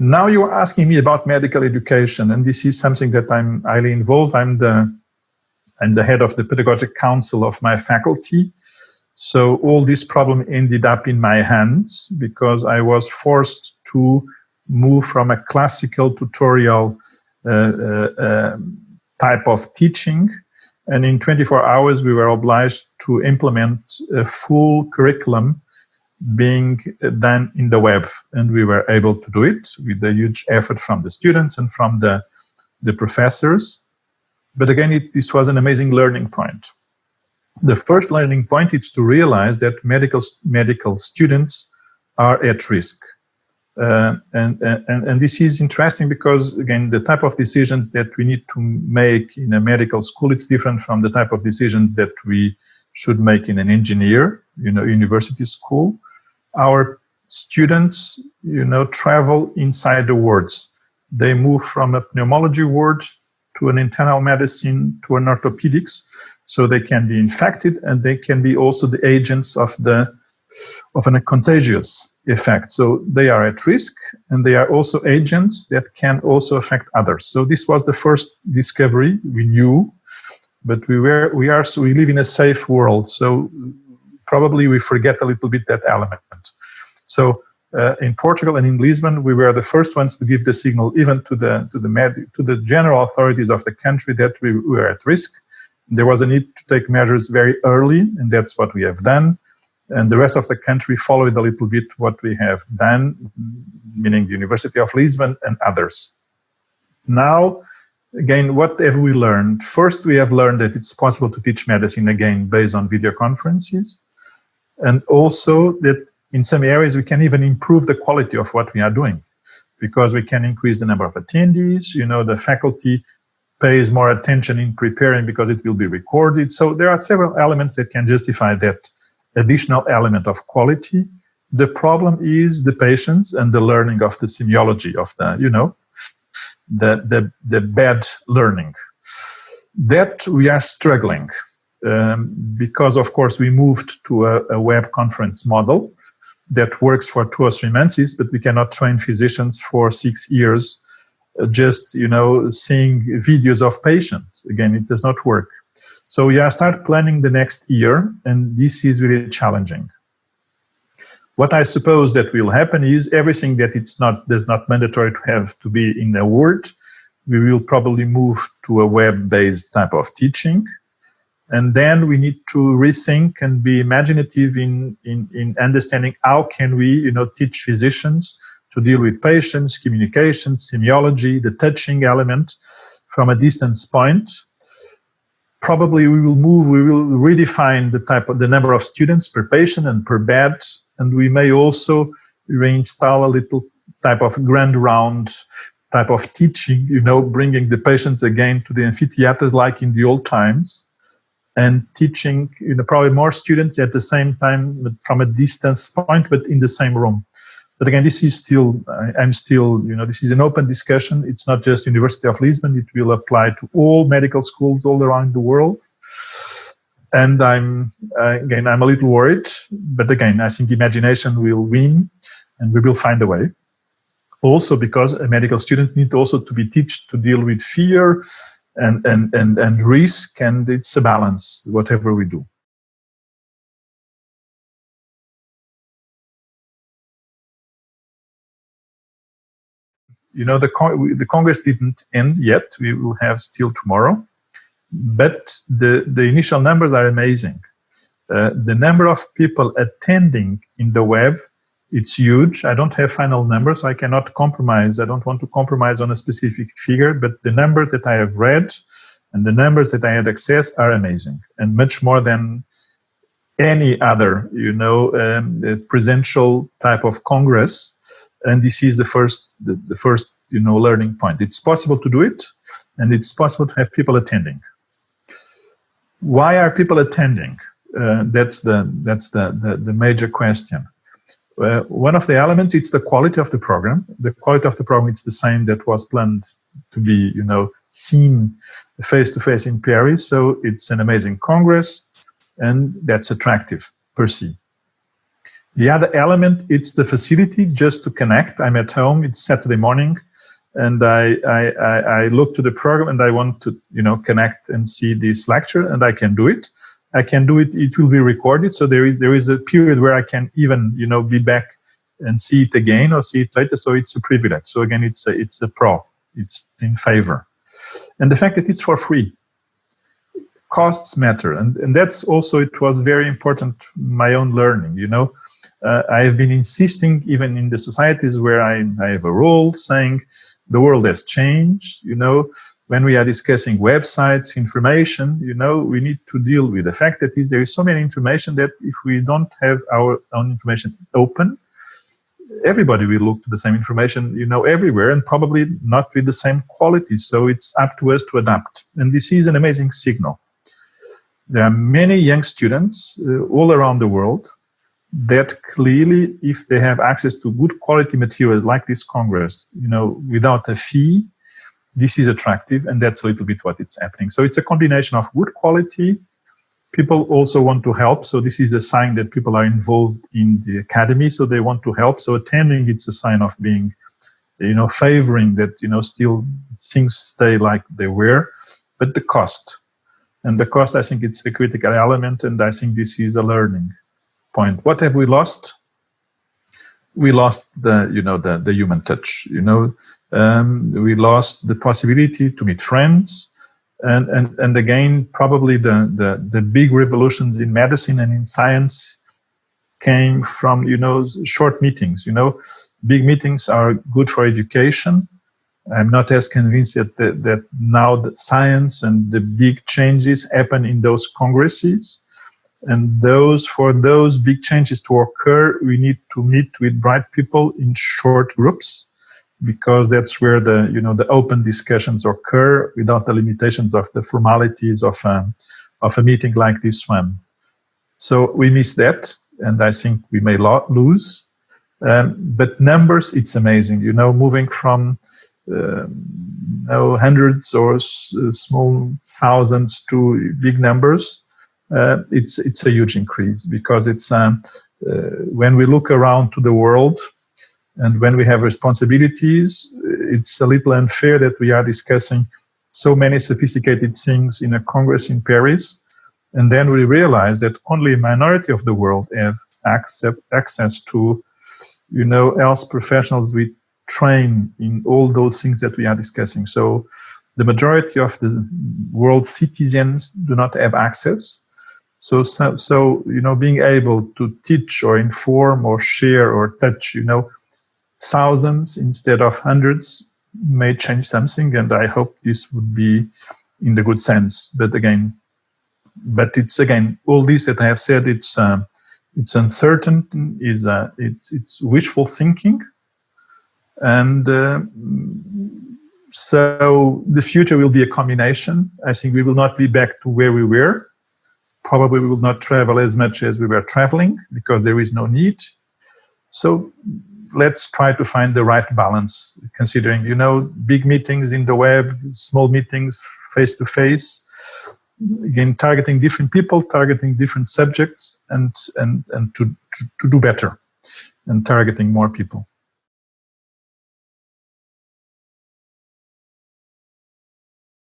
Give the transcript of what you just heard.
Now you're asking me about medical education, and this is something that I'm highly involved. I'm the head of the pedagogic council of my faculty. So all this problem ended up in my hands because I was forced to move from a classical tutorial type of teaching. And in 24 hours, we were obliged to implement a full curriculum being done in the web. And we were able to do it with a huge effort from the students and from the professors. But again, this was an amazing learning point. The first learning point is to realize that medical students are at risk. And this is interesting because, again, the type of decisions that we need to make in a medical school, it's different from the type of decisions that we should make in an engineer, university school. Our students, travel inside the wards. They move from a pneumology ward to an internal medicine to an orthopedics. So they can be infected and they can be also the agents of a contagious effect. So they are at risk and they are also agents that can also affect others. So this was the first discovery we knew, but we live in a safe world. So probably we forget a little bit that element. So in Portugal and in Lisbon, we were the first ones to give the signal even to the general authorities of the country that we were at risk. There was a need to take measures very early, and that's what we have done. And the rest of the country followed a little bit what we have done, meaning the University of Lisbon and others. Now, again, what have we learned? First, we have learned that it's possible to teach medicine again based on video conferences. And also that in some areas we can even improve the quality of what we are doing because we can increase the number of attendees. The faculty pays more attention in preparing because it will be recorded. So there are several elements that can justify that additional element of quality. The problem is the patients and the learning of the semiology of the bad learning. That we are struggling because, of course, we moved to a web conference model that works for 2 or 3 months, but we cannot train physicians for 6 years just, seeing videos of patients. Again, it does not work. So we start planning the next year, and this is really challenging. What I suppose that will happen is everything that is not mandatory to have to be in a word, we will probably move to a web-based type of teaching. And then we need to rethink and be imaginative in understanding how can we, teach physicians to deal with patients, communication, semiology, the touching element from a distance point. Probably we will redefine the number of students per patient and per bed, and we may also reinstall a little type of grand round type of teaching, bringing the patients again to the amphitheaters like in the old times, and teaching, probably more students at the same time from a distance point, but in the same room. But again, this is this is an open discussion. It's not just University of Lisbon. It will apply to all medical schools all around the world. And I'm a little worried, but again, I think imagination will win and we will find a way. Also because a medical student needs also to be taught to deal with fear and risk, and it's a balance, whatever we do. The Congress didn't end yet. We will have still tomorrow. But the initial numbers are amazing. The number of people attending in the web, it's huge. I don't have final numbers, so I cannot compromise. I don't want to compromise on a specific figure, but the numbers that I have read and the numbers that I had access are amazing and much more than any other, presential type of Congress. And this is the first learning point. It's possible to do it, and it's possible to have people attending. Why are people attending? That's the major question. One of the elements, it's the quality of the program. The quality of the program is the same that was planned to be, seen face-to-face in Paris. So it's an amazing Congress, and that's attractive per se. The other element, it's the facility just to connect. I'm at home, it's Saturday morning, and I look to the program and I want to, connect and see this lecture, and I can do it. I can do it, it will be recorded, so there is a period where I can even, be back and see it again or see it later, so it's a privilege. So again, it's a pro, it's in favor. And the fact that it's for free. Costs matter, and that's also, it was very important, my own learning, I have been insisting, even in the societies where I have a role, saying the world has changed, when we are discussing websites, information, we need to deal with the fact that there is so many information that if we don't have our own information open, everybody will look to the same information, everywhere, and probably not with the same quality. So it's up to us to adapt. And this is an amazing signal. There are many young students all around the world that clearly, if they have access to good quality materials like this Congress, without a fee, this is attractive, and that's a little bit what it's happening. So it's a combination of good quality. People also want to help, so this is a sign that people are involved in the academy, so they want to help. So attending, it's a sign of being, favoring that, still things stay like they were, but the cost. And the cost, I think it's a critical element, and I think this is a learning point. What have we lost? We lost the human touch. We lost the possibility to meet friends, and again, probably the big revolutions in medicine and in science came from short meetings. Big meetings are good for education. I'm not as convinced that now the science and the big changes happen in those congresses. And for those big changes to occur, we need to meet with bright people in short groups, because that's where the open discussions occur without the limitations of the formalities of a meeting like this one. So we miss that, and I think we may lose. But numbers, it's amazing. Moving from hundreds or small thousands to big numbers. It's a huge increase, because it's when we look around to the world and when we have responsibilities, it's a little unfair that we are discussing so many sophisticated things in a Congress in Paris, and then we realize that only a minority of the world have access to, health professionals we train in all those things that we are discussing. So the majority of the world's citizens do not have access. So being able to teach or inform or share or touch, thousands instead of hundreds may change something, and I hope this would be in the good sense. But it's all this that I have said. It's uncertain. It's wishful thinking, and so the future will be a combination. I think we will not be back to where we were. Probably we will not travel as much as we were traveling, because there is no need. So let's try to find the right balance, considering, big meetings in the web, small meetings face-to-face, again, targeting different people, targeting different subjects, and to do better, and targeting more people.